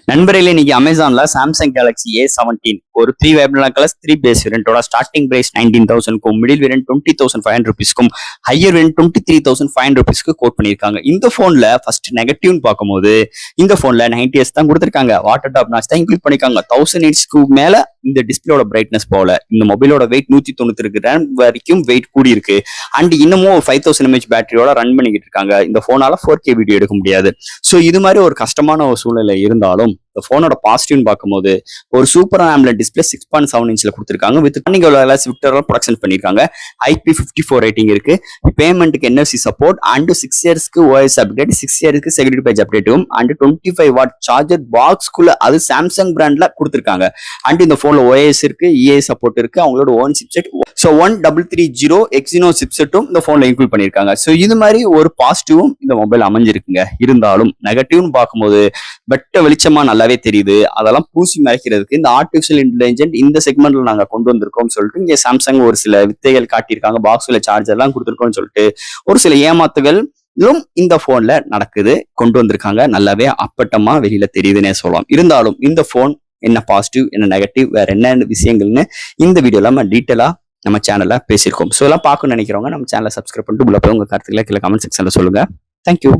நண்பர்களே, இன்னைக்கு அமேசான்ல சாம்சங் கேலக்ஸி A17 ஒரு 3 வைப்ரண்ட் கலர்ஸ் 3 பேஸ் வேரியண்டோட ஸ்டார்டிங் பிரைஸ் 19,000க்கும் மிடில் வேரியன்ட் 20,500 rupeesக்கும் ஹையர் வேரியன்ட் 23,500 rupeesக்கு கோட் பண்ணியிருக்காங்க. இந்த போன்ல ஃபர்ஸ்ட் நெகட்டிவ்னு பார்க்கும்போது இந்த போன்ல 90Hz தான் கொடுத்திருக்காங்க. வாட்டர் டாப் நாச் தான் இன்க்ளூட் பண்ணிருக்காங்க. 1000 nitsக்கு மேல இந்த டிஸ்பிளேயோட பிரைட்னஸ் போல. இந்த மொபைலோட வெயிட் 190 கிராம் வரைக்கும் வெயிட் கூடி இருக்கு. அண்ட் இன்னமும் 5000 mAh பேட்டரியோட ரன் பண்ணிக்கிட்டு இருக்காங்க. இந்த போனால 4K வீடியோ எடுக்க முடியாது. ஸோ இது மாதிரி ஒரு கஷ்டமான ஒரு சூழ்நிலை இருந்தாலும் இந்த போனோட பாசிட்டிவ்னு பார்க்கும்போது ஒரு சூப்பர் AMOLED டிஸ்பிளே 6.7 inchல கொடுத்திருக்காங்க. வித் ரன்னிங் விக்டர்லாம் ப்ரொடக்ஷன் பண்ணிருக்காங்க. IP54 ரேட்டிங் இருக்கு. பேமெண்ட்டுக்கு NFC சப்போர்ட் அண்ட் 6 இயர்ஸ்க்கு OS அப்டேட், 6 இயர்ஸ்க்கு செக்யூரிட்டி பேட்ச் அப்டேட்டும் அண்ட் 25 வாட் சார்ஜர் பாக்ஸ்க்குள்ள அது சாம்சங் பிராண்ட்ல கொடுத்திருக்காங்க. அண்ட் இந்த போன்ல OS இருக்கு, EA சப்போர்ட் இருக்கு, அவங்களோட ஓன் சிப்செட். ஸோ 1330 Exynos சிப்செட்டும் இந்த போன்ல இன்க்ளூட் பண்ணிருக்காங்க. ஸோ இது மாதிரி ஒரு பாசிட்டிவும் இந்த மொபைல் அமைஞ்சிருக்குங்க. இருந்தாலும் நெகட்டிவ்னு பார்க்கும்போது வெட்ட வெளிச்சமா நல்லாவே தெரியுது. அதெல்லாம் பூசி மறைக்கிறதுக்கு இந்த ஆர்டிபிஷியல் இன்டெலிஜென்ட் இந்த செக்மெண்ட்ல நாங்க கொண்டு வந்திருக்கோம் சொல்லிட்டு இங்க சாம்சங் ஒரு சில வித்தைகள் காட்டியிருக்காங்க. பாக்ஸ்ல சார்ஜர் எல்லாம் கொடுத்துருக்கோம்னு சொல்லிட்டு ஒரு சில ஏமாத்துகள் இந்த போன்ல நடக்குது, கொண்டு வந்திருக்காங்க. நல்லாவே அப்பட்டமா வெளியில தெரியுதுன்னே சொல்லலாம். இருந்தாலும் இந்த போன் என்ன பாசிட்டிவ், என்ன நெகட்டிவ், வேற என்ன விஷயங்கள்னு இந்த வீடியோல நம்ம டீட்டெயிலா நம்ம சேனல்ல பேசியிருக்கோம். ஸோ எல்லாம் பார்க்கணும்னு நினைக்கிறவங்க நம்ம சேனலை சப்ஸ்கிரைப் பண்ணிட்டு உள்ள போய் உங்க கருத்துக்களை கீழே கமெண்ட் செக்ஷன்ல சொல்லுங்க. தேங்க்யூ.